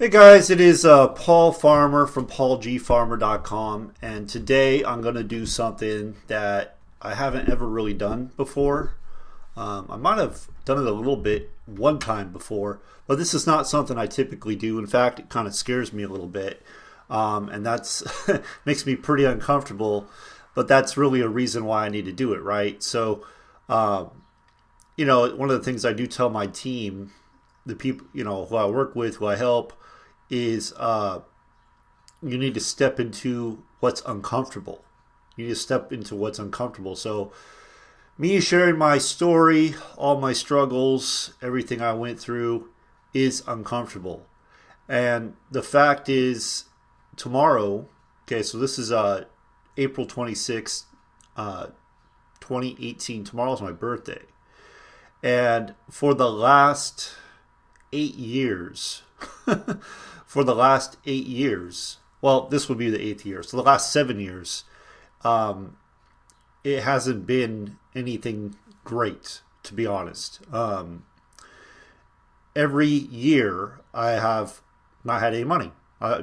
Hey guys, it is Paul Farmer from paulgfarmer.com, and today I'm going to do something that I haven't ever really done before. I might have done it a little bit one time before, but this is not something I typically do. In fact, it kind of scares me a little bit, and that's makes me pretty uncomfortable. But that's really a reason why I need to do it, right? So, one of the things I do tell my team, the people who I work with, who I help, is you need to step into what's uncomfortable. You need to step into what's uncomfortable. So me sharing my story, all my struggles, everything I went through is uncomfortable. And the fact is, tomorrow, okay, so this is April 26th, 2018. Tomorrow's my birthday. And for the last 8 years, for the last 8 years, well, this would be the 8th year. So the last 7 years, it hasn't been anything great, to be honest. Every year, I have not had any money.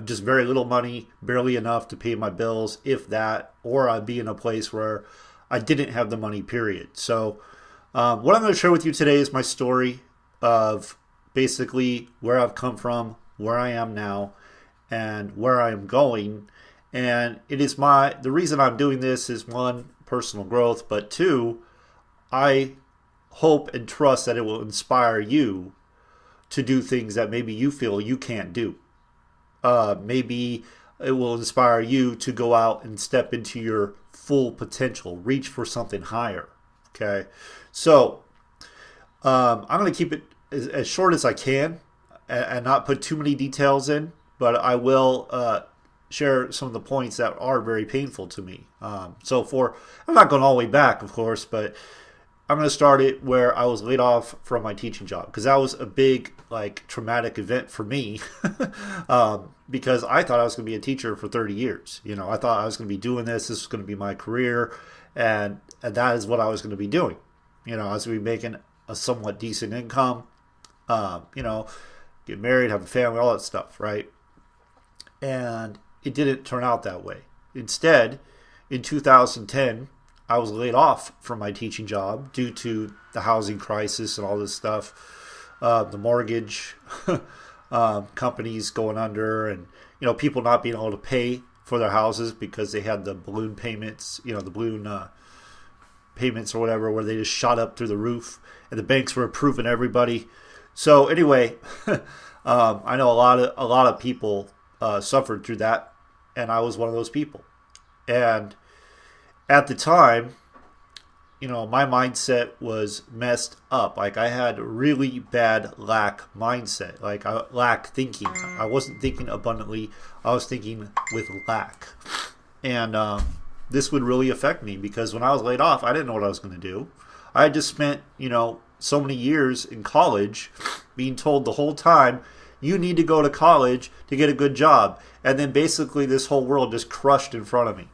Just very little money, barely enough to pay my bills, if that, or I'd be in a place where I didn't have the money, period. So what I'm going to share with you today is my story of basically where I've come from, where I am now, and where I am going. And it is the reason I'm doing this is, one, personal growth, but two, I hope and trust that it will inspire you to do things that maybe you feel you can't do. Maybe it will inspire you to go out and step into your full potential, reach for something higher. Okay, so I'm going to keep it as short as I can and not put too many details in, but I will share some of the points that are very painful to me. I'm not going all the way back, of course, but I'm going to start it where I was laid off from my teaching job, because that was a big, traumatic event for me. Because I thought I was going to be a teacher for 30 years. I thought I was going to be doing this. This was going to be my career, and that is what I was going to be doing. I was going to be making a somewhat decent income, get married, have a family, all that stuff, right? And it didn't turn out that way. Instead, in 2010, I was laid off from my teaching job due to the housing crisis and all this stuff, the mortgage companies going under, and people not being able to pay for their houses because they had the balloon payments, the balloon payments or whatever, where they just shot up through the roof, and the banks were approving everybody. So anyway, I know a lot of people suffered through that, and I was one of those people. And at the time, my mindset was messed up. I had really bad lack mindset. I lack thinking. I wasn't thinking abundantly. I was thinking with lack. And this would really affect me, because when I was laid off, I didn't know what I was going to do. I had just spent, so many years in college being told the whole time, you need to go to college to get a good job. And then basically this whole world just crushed in front of me.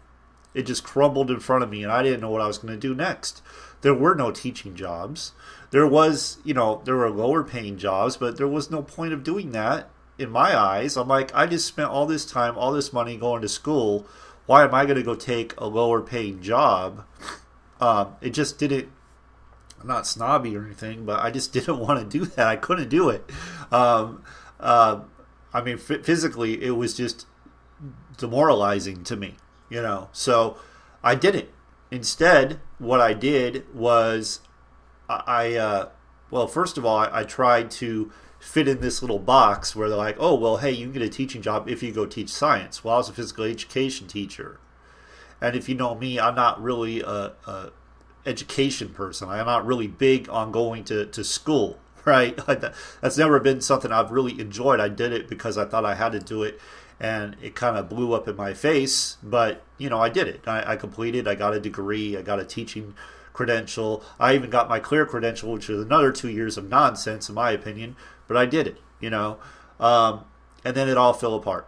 It just crumbled in front of me, and I didn't know what I was going to do next. There were no teaching jobs. There were lower paying jobs, but there was no point of doing that in my eyes. I'm like, I just spent all this time, all this money going to school. Why am I going to go take a lower paying job? It just didn't, I'm not snobby or anything, but I just didn't want to do that. I couldn't do it. Physically, it was just demoralizing to me. So I didn't. Instead, what I did was first of all, I tried to fit in this little box where they're like, oh, well, hey, you can get a teaching job if you go teach science. Well, I was a physical education teacher. And if you know me, I'm not really a education person. I'm not really big on going to school, right? That's never been something I've really enjoyed. I did it because I thought I had to do it. And it kind of blew up in my face, but, I did it. I completed, I got a degree, I got a teaching credential. I even got my clear credential, which is another 2 years of nonsense, in my opinion, but I did it, and then it all fell apart.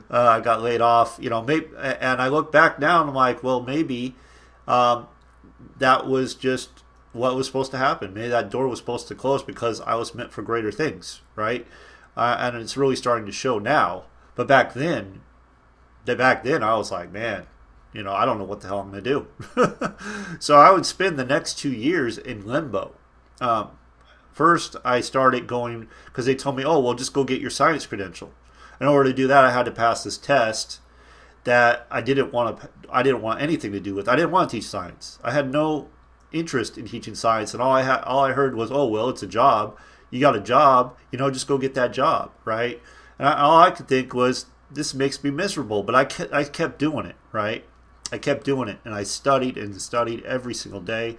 I got laid off, and I look back now and I'm like, well, maybe that was just what was supposed to happen. Maybe that door was supposed to close because I was meant for greater things, right? and it's really starting to show now. But back then I was like, man, I don't know what the hell I'm going to do. So I would spend the next 2 years in limbo. First, I started going because they told me, oh, well, just go get your science credential. In order to do that, I had to pass this test that I didn't want anything to do with. I didn't want to teach science. I had no interest in teaching science, and all I heard was, oh, well, it's a job. You got a job, just go get that job, right? And all I could think was, this makes me miserable. But I kept doing it, right? I kept doing it, and I studied and studied every single day,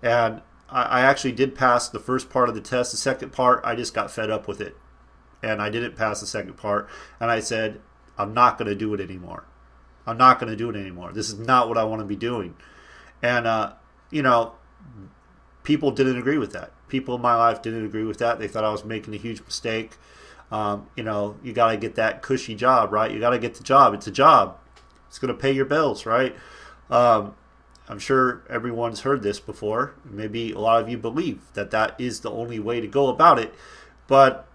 and I actually did pass the first part of the test. The second part, I just got fed up with it, and I didn't pass the second part, and I said, I'm not going to do it anymore. I'm not going to do it anymore. This is not what I want to be doing. And, people didn't agree with that. People in my life didn't agree with that. They thought I was making a huge mistake. You got to get that cushy job, right? You got to get the job. It's a job. It's going to pay your bills, right? I'm sure everyone's heard this before. Maybe a lot of you believe that is the only way to go about it. But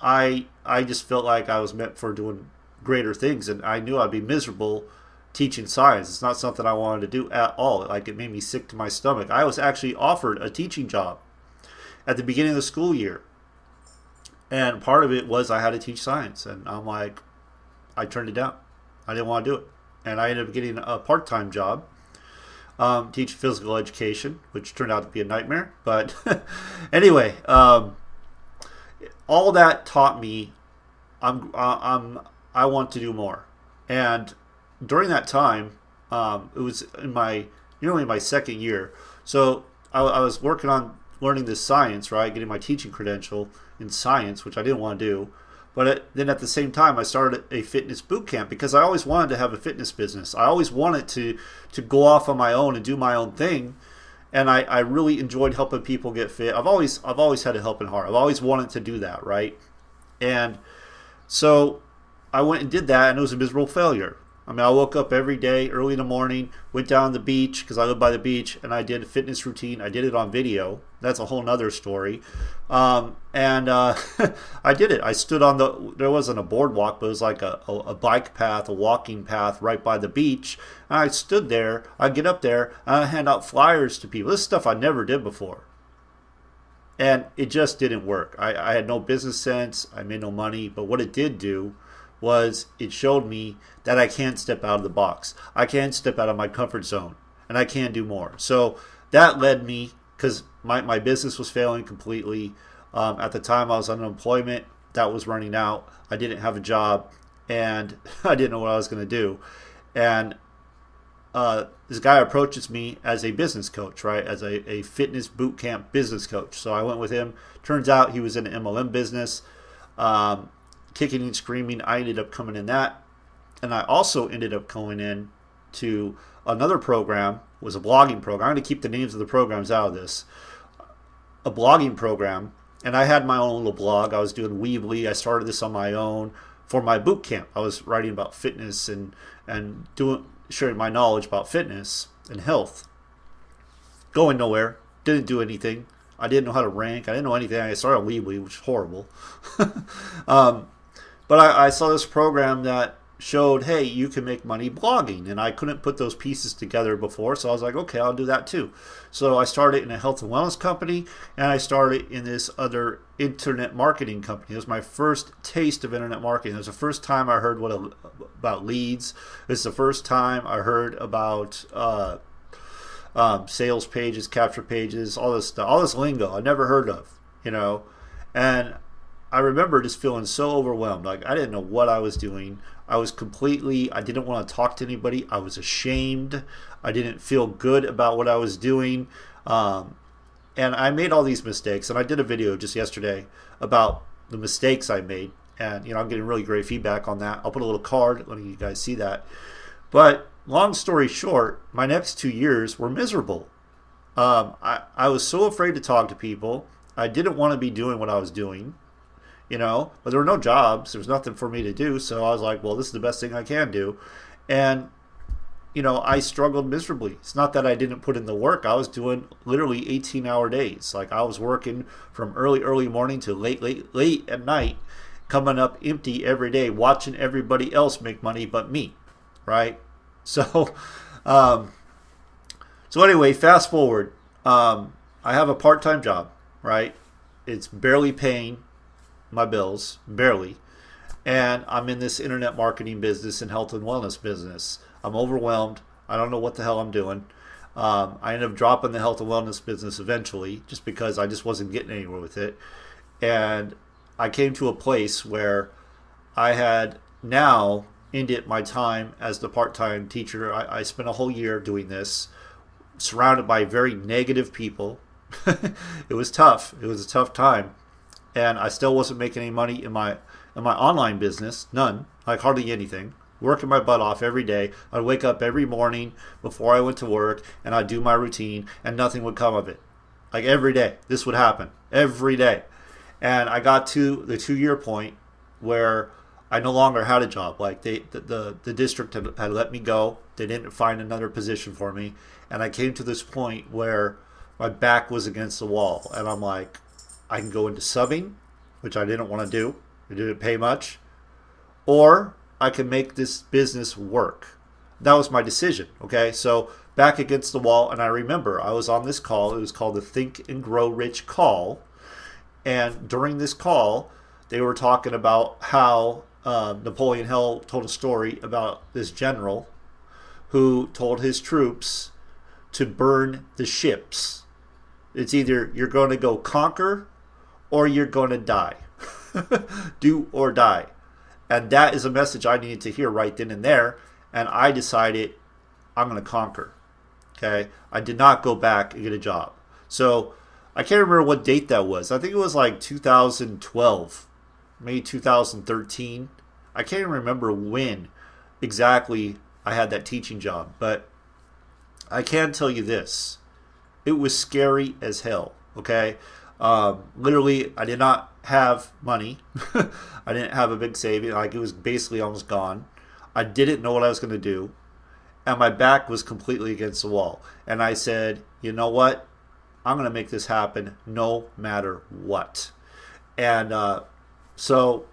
I just felt like I was meant for doing greater things, and I knew I'd be miserable teaching science. It's not something I wanted to do at all. Like, it made me sick to my stomach. I was actually offered a teaching job at the beginning of the school year, and part of it was I had to teach science, and I'm like, I turned it down. I didn't want to do it, and I ended up getting a part-time job, teach physical education, which turned out to be a nightmare. But anyway, all that taught me I want to do more. And during that time, it was in my second year. So I was working on learning this science, right? Getting my teaching credential in science, which I didn't want to do. But then at the same time, I started a fitness boot camp because I always wanted to have a fitness business. I always wanted to go off on my own and do my own thing. And I really enjoyed helping people get fit. I've always had a helping heart. I've always wanted to do that, right? And so I went and did that, and it was a miserable failure. I mean, I woke up every day early in the morning, went down to the beach because I live by the beach, and I did a fitness routine. I did it on video. That's a whole nother story. I did it. I stood on there wasn't a boardwalk, but it was like a bike path, a walking path right by the beach. And I stood there. I get up there, and I hand out flyers to people. This is stuff I never did before. And it just didn't work. I had no business sense. I made no money. But what it did do was it showed me that I can't step out of the box. I can't step out of my comfort zone, and I can do more. So that led me, because my business was failing completely. At the time, I was on unemployment. That was running out. I didn't have a job, and I didn't know what I was going to do. And this guy approaches me as a business coach, right? As a fitness boot camp business coach. So I went with him. Turns out he was in the MLM business. Kicking and screaming, I ended up coming in that. And I also ended up going in to another program. It was a blogging program. I'm going to keep the names of the programs out of this. A blogging program. And I had my own little blog. I was doing Weebly. I started this on my own for my boot camp. I was writing about fitness and sharing my knowledge about fitness and health. Going nowhere. Didn't do anything. I didn't know how to rank. I didn't know anything. I started on Weebly, which is horrible. But I saw this program that showed, hey, you can make money blogging. And I couldn't put those pieces together before. So I was like, okay, I'll do that too. So I started in a health and wellness company. And I started in this other internet marketing company. It was my first taste of internet marketing. It was the first time I heard about leads. It's the first time I heard about sales pages, capture pages, all this stuff, all this lingo I never heard of, And I remember just feeling so overwhelmed. Like, I didn't know what I was doing. I didn't want to talk to anybody. I was ashamed. I didn't feel good about what I was doing. And I made all these mistakes. And I did a video just yesterday about the mistakes I made. And, I'm getting really great feedback on that. I'll put a little card letting you guys see that. But long story short, my next 2 years were miserable. I was so afraid to talk to people. I didn't want to be doing what I was doing. But there were no jobs. There was nothing for me to do. So I was like, well, this is the best thing I can do. And I struggled miserably. It's not that I didn't put in the work. I was doing literally 18-hour days. Like I was working from early morning to late at night, coming up empty every day, watching everybody else make money but me, right? So, anyway, fast forward. I have a part-time job, right? It's barely paying my bills, barely. And I'm in this internet marketing business and health and wellness business. I'm overwhelmed. I don't know what the hell I'm doing. I ended up dropping the health and wellness business eventually just because I just wasn't getting anywhere with it. And I came to a place where I had now ended my time as the part-time teacher. I spent a whole year doing this, surrounded by very negative people. It was tough. It was a tough time. And I still wasn't making any money in my online business. None. Like hardly anything. Working my butt off every day. I'd wake up every morning before I went to work and I'd do my routine and nothing would come of it. Like every day. This would happen. Every day. And I got to the 2-year point where I no longer had a job. Like the district had let me go. They didn't find another position for me. And I came to this point where my back was against the wall. And I'm like, I can go into subbing, which I didn't want to do. It didn't pay much. Or I can make this business work. That was my decision. Okay, so back against the wall. And I remember I was on this call. It was called the Think and Grow Rich call. And during this call, they were talking about how Napoleon Hill told a story about this general who told his troops to burn the ships. It's either you're going to go conquer or you're going to die. Do or die. And that is a message I needed to hear right then and there. And I decided I'm going to conquer. Okay. I did not go back and get a job. So I can't remember what date that was. I think it was like 2012, maybe 2013. I can't even remember when exactly I had that teaching job. But I can tell you this. It was scary as hell. Okay. Literally, I did not have money. I didn't have a big saving. Like it was basically almost gone. I didn't know what I was going to do. And my back was completely against the wall. And I said, you know what? I'm going to make this happen no matter what. And so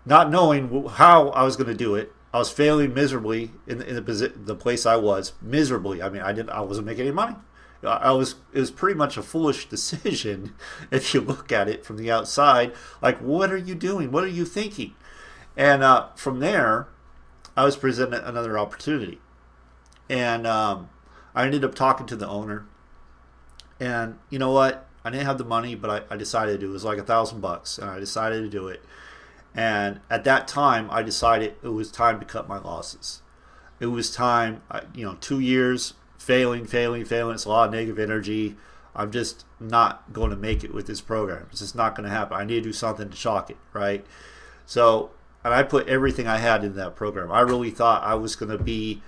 not knowing how I was going to do it, I was failing miserably in the place I was. Miserably. I mean, I wasn't making any money. It was pretty much a foolish decision if you look at it from the outside. Like, what are you doing? What are you thinking? And from there, I was presented another opportunity. And I ended up talking to the owner. And you know what? I didn't have the money, but I decided to do it. It was like $1,000, and I decided to do it. And at that time, I decided it was time to cut my losses. It was time, 2 years, failing. It's a lot of negative energy. I'm just not going to make it with this program. It's just not going to happen. I need to do something to shock it, right? So, and I put everything I had into that program. I really thought I was going to be,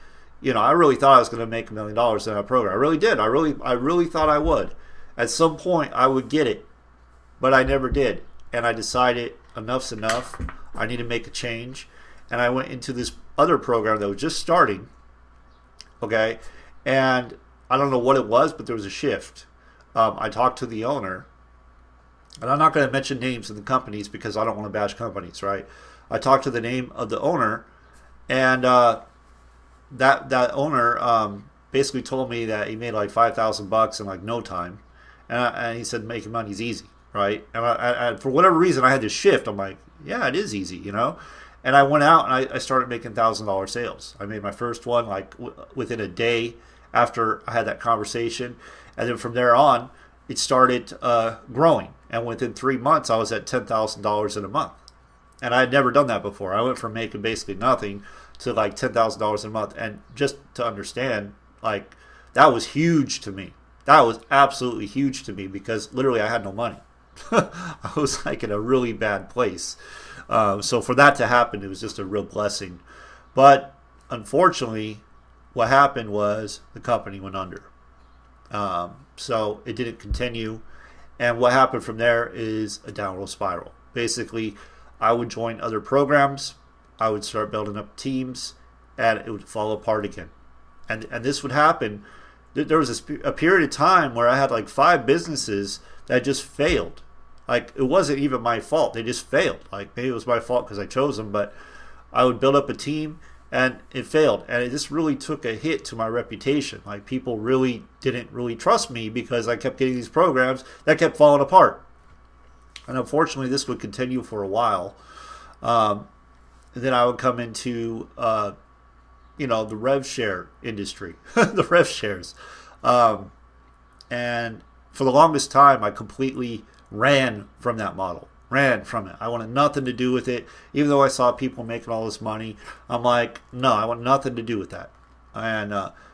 I really thought I was going to make $1 million in that program. I really did. I really thought I would. At some point, I would get it, but I never did. And I decided enough's enough. I need to make a change. And I went into this other program that was just starting, okay? And I don't know what it was, but there was a shift. I talked to the owner, and I'm not going to mention names of the companies because I don't want to bash companies, right? I talked to the name of the owner, and that owner basically told me that he made like $5,000 in like no time, and he said making money is easy, right? And I, for whatever reason, I had to shift. I'm like, yeah, it is easy, And I went out and I started making $1,000 sales. I made my first one like within a day after I had that conversation, and then from there on, it started growing. And within 3 months, I was at $10,000 in a month, and I had never done that before. I went from making basically nothing to like $10,000 a month. And just to understand, like that was huge to me. That was absolutely huge to me because literally I had no money. I was like in a really bad place. So for that to happen, it was just a real blessing. But unfortunately, what happened was the company went under. So it didn't continue. And what happened from there is a downward spiral. Basically, I would join other programs. I would start building up teams. and it would fall apart again. And this would happen. There was a period of time where I had like 5 businesses that just failed. Like, it wasn't even my fault. They just failed. Like, maybe it was my fault because I chose them, but I would build up a team and it failed. And it just really took a hit to my reputation. Like, people really didn't really trust me because I kept getting these programs that kept falling apart. And unfortunately, this would continue for a while. Then I would come into, the rev share industry, the rev shares. And for the longest time, I completely ran from that model, ran from it. I wanted nothing to do with it. Even though I saw people making all this money, I'm like, no, I want nothing to do with that. And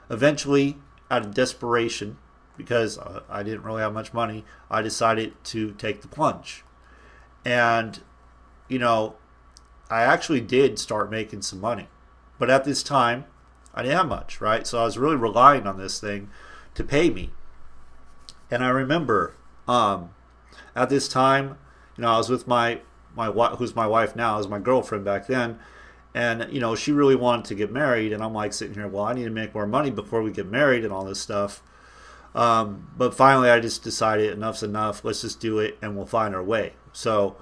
eventually, out of desperation, because I didn't really have much money, I decided to take the plunge. And, I actually did start making some money. But at this time, I didn't have much, right? So I was really relying on this thing to pay me. And I remember at this time, I was with my who's my wife now, was my girlfriend back then. And, she really wanted to get married. And I'm like sitting here, well, I need to make more money before we get married and all this stuff. But finally, I just decided enough's enough. Let's just do it and we'll find our way. So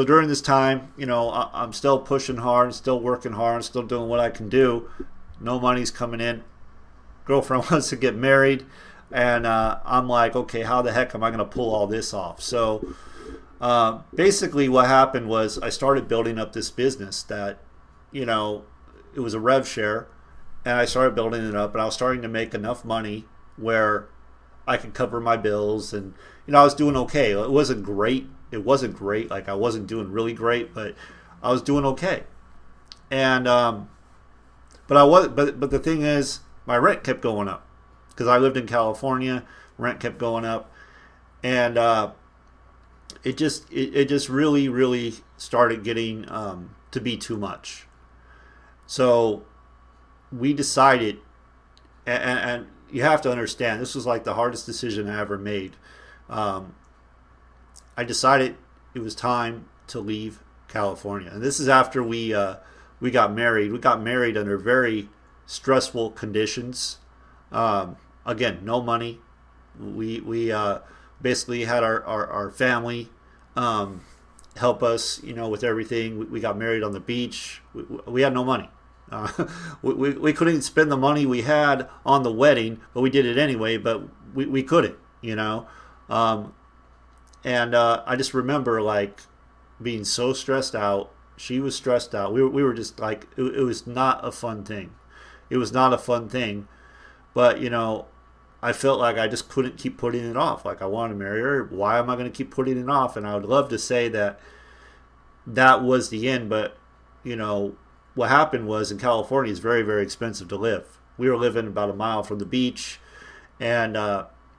during this time, I'm still pushing hard, still working hard, still doing what I can do. No money's coming in. Girlfriend wants to get married. And I'm like, okay, how the heck am I going to pull all this off? So basically what happened was I started building up this business that, it was a rev share. And I started building it up. And I was starting to make enough money where I could cover my bills. And, I was doing okay. It wasn't great. Like, I wasn't doing really great, but I was doing okay. And but the thing is, my rent kept going up because I lived in California. Rent kept going up, and it just really, really started getting to be too much. So we decided, and you have to understand, this was like the hardest decision I ever made. I decided it was time to leave California. And this is after we got married. We got married under very stressful conditions. Again, no money. We basically had our family help us, with everything. We got married on the beach. We had no money. We couldn't spend the money we had on the wedding, but we did it anyway. But we couldn't, And I just remember, like, being so stressed out. She was stressed out. We were just like, it was not a fun thing. It was not a fun thing. But, I felt like I just couldn't keep putting it off. Like, I wanted to marry her. Why am I going to keep putting it off? And I would love to say that was the end. But, what happened was, in California, it's very, very expensive to live. We were living about a mile from the beach. And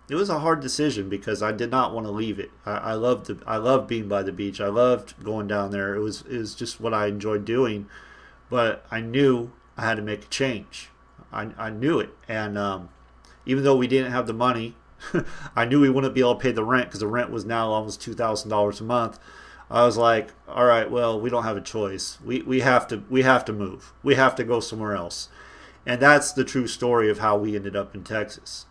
it was a hard decision because I did not want to leave it. I loved being by the beach. I loved going down there. It was just what I enjoyed doing. But I knew I had to make a change. I knew it. And even though we didn't have the money, I knew we wouldn't be able to pay the rent because the rent was now almost $2,000 a month. I was like, all right, well, we don't have a choice. We have to move. We have to go somewhere else. And that's the true story of how we ended up in Texas.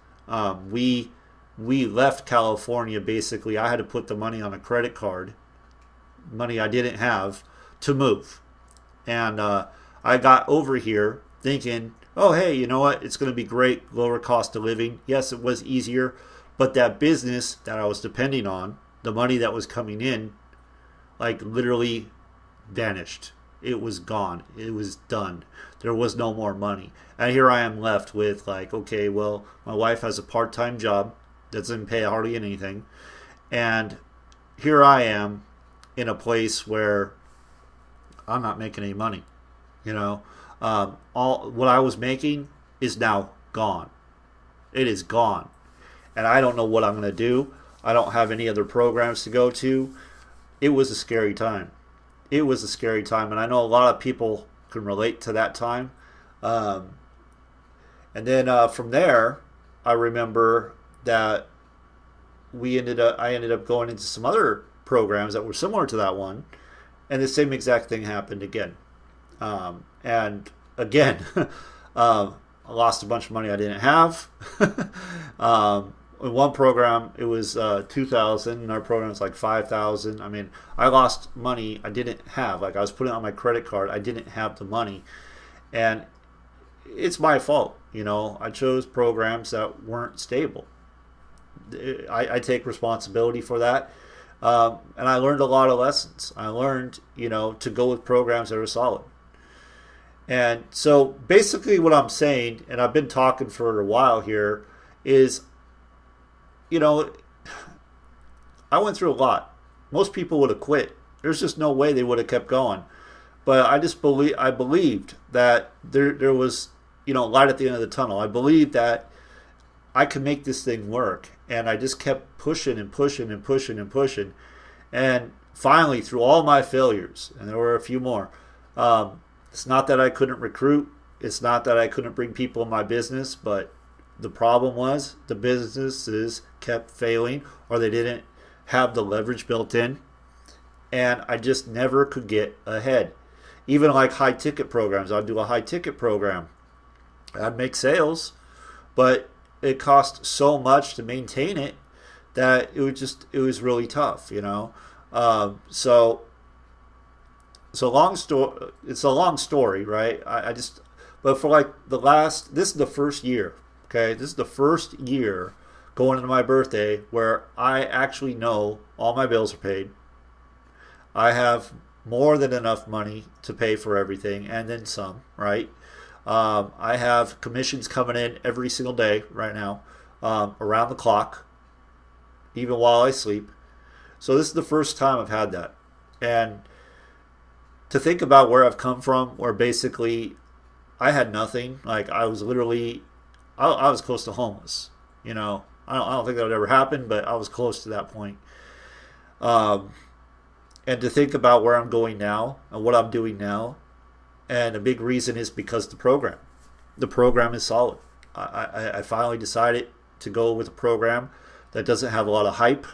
We left California. Basically, I had to put the money on a credit card, money I didn't have, to move. And I got over here thinking, oh, hey, you know what? It's going to be great, lower cost of living. Yes, it was easier, but that business that I was depending on, the money that was coming in, like, literally vanished. It was gone. It was done. There was no more money. And here I am left with, like, okay, well, my wife has a part-time job. Doesn't pay hardly anything. And here I am in a place where I'm not making any money. All what I was making is now gone. It is gone. And I don't know what I'm going to do. I don't have any other programs to go to. It was a scary time. It was a scary time. And I know a lot of people can relate to that time. And then from there, I remember that I ended up going into some other programs that were similar to that one, and the same exact thing happened again. And again, I lost a bunch of money I didn't have. In one program, it was 2,000. In our program, it's like 5,000. I mean, I lost money I didn't have. Like I was putting it on my credit card, I didn't have the money, and it's my fault. I chose programs that weren't stable. I take responsibility for that. And I learned a lot of lessons. I learned, to go with programs that are solid. And so basically what I'm saying, and I've been talking for a while here, is, I went through a lot. Most people would have quit. There's just no way they would have kept going. But I believed that there was, light at the end of the tunnel. I believed that I could make this thing work. And I just kept pushing and pushing and pushing and pushing. And finally, through all my failures, and there were a few more, it's not that I couldn't recruit. It's not that I couldn't bring people in my business. But the problem was the businesses kept failing, or they didn't have the leverage built in. And I just never could get ahead. Even like high ticket programs. I'd do a high ticket program. I'd make sales, but it cost so much to maintain it that it was really tough, So long story. It's a long story, right? But for like this is the first year. Okay, this is the first year going into my birthday where I actually know all my bills are paid. I have more than enough money to pay for everything, and then some, right? I have commissions coming in every single day right now, around the clock, even while I sleep. So this is the first time I've had that. And to think about where I've come from, where basically I had nothing. Like I was literally, I was close to homeless. I don't think that would ever happen, but I was close to that point. And to think about where I'm going now and what I'm doing now, and a big reason is because the program is solid. I finally decided to go with a program that doesn't have a lot of hype,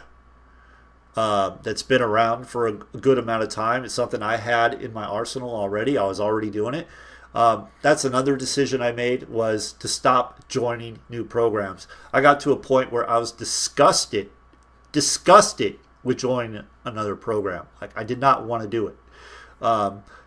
that's been around for a good amount of time. It's something I had in my arsenal already. I was already doing it. That's another decision I made, was to stop joining new programs. I got to a point where I was disgusted with joining another program. Like I did not want to do it.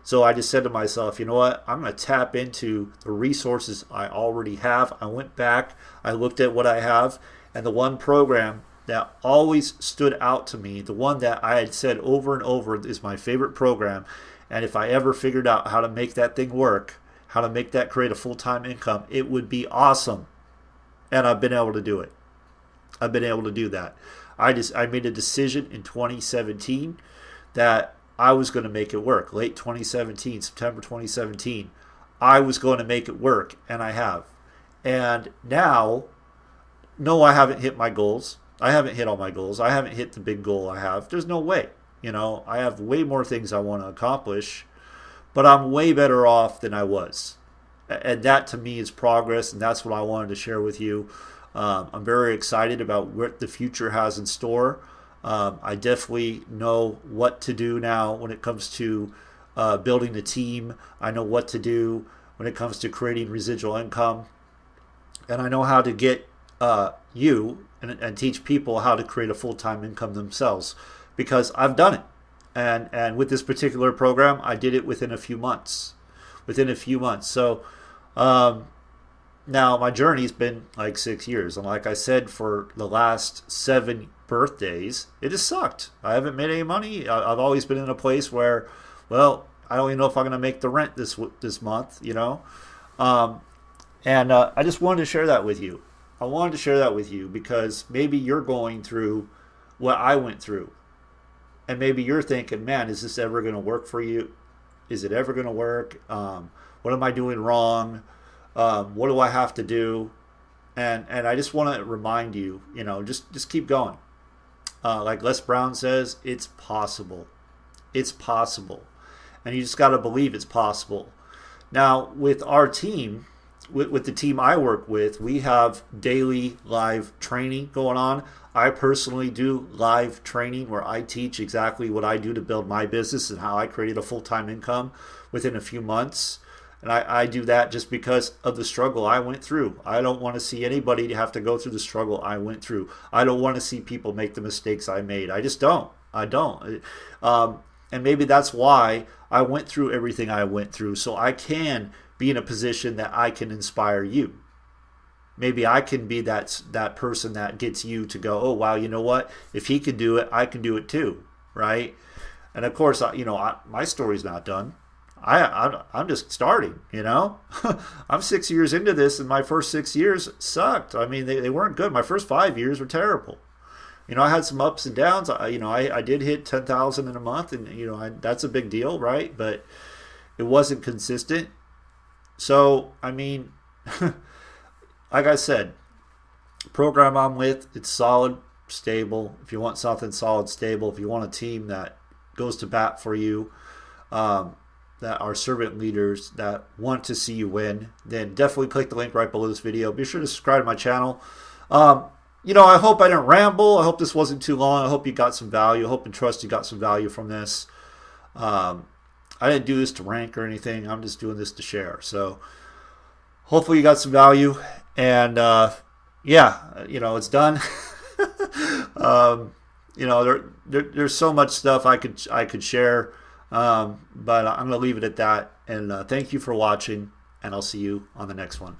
So I just said to myself, you know what? I'm going to tap into the resources I already have. I went back, I looked at what I have, and the one program that always stood out to me, the one that I had said over and over is my favorite program, and if I ever figured out how to make that thing work, how to make that create a full-time income, it would be awesome. And I've been able to do it. I've been able to do that. I made a decision in 2017 that I was going to make it work. Late 2017, September 2017, I was going to make it work, and I have. And now, no, I haven't hit my goals. I haven't hit all my goals. I haven't hit the big goal I have. There's no way. I have way more things I want to accomplish, but I'm way better off than I was. And that to me is progress, and that's what I wanted to share with you. I'm very excited about what the future has in store. I definitely know what to do now when it comes to building a team. I know what to do when it comes to creating residual income. And I know how to get you and teach people how to create a full-time income themselves, because I've done it. And with this particular program, I did it within a few months. So now my journey's been like 6 years. And like I said, for the last 7 birthdays, it has sucked. I haven't made any money. I've always been in a place where, well, I don't even know if I'm going to make the rent this month, And I just wanted to share that with you. I wanted to share that with you because maybe you're going through what I went through. And maybe you're thinking, man, is this ever going to work for you? Is it ever going to work? What am I doing wrong? What do I have to do? And I just want to remind you, just keep going. Like Les Brown says, it's possible. It's possible. And you just got to believe it's possible. Now, with our team, with the team I work with, we have daily live training going on. I personally do live training where I teach exactly what I do to build my business and how I created a full-time income within a few months. And I do that just because of the struggle I went through. I don't want to see anybody to have to go through the struggle I went through. I don't want to see people make the mistakes I made. I just don't. I don't. And maybe that's why I went through everything I went through, so I can be in a position that I can inspire you. Maybe I can be that person that gets you to go, oh, wow, you know what? If he can do it, I can do it too, right? And of course, my story's not done. I'm just starting, I'm 6 years into this, and my first 6 years sucked. I mean, they weren't good. My first 5 years were terrible. I had some ups and downs. I did hit 10,000 in a month, and that's a big deal, right? But it wasn't consistent. So, I mean, like I said, program I'm with, it's solid, stable. If you want something solid, stable, if you want a team that goes to bat for you, that are servant leaders that want to see you win, then definitely click the link right below this video. Be sure to subscribe to my channel. I hope I didn't ramble. I hope this wasn't too long. I hope you got some value. I hope and trust you got some value from this. I didn't do this to rank or anything. I'm just doing this to share. So hopefully you got some value. And it's done. There's so much stuff I could share. But I'm going to leave it at that. And thank you for watching, and I'll see you on the next one.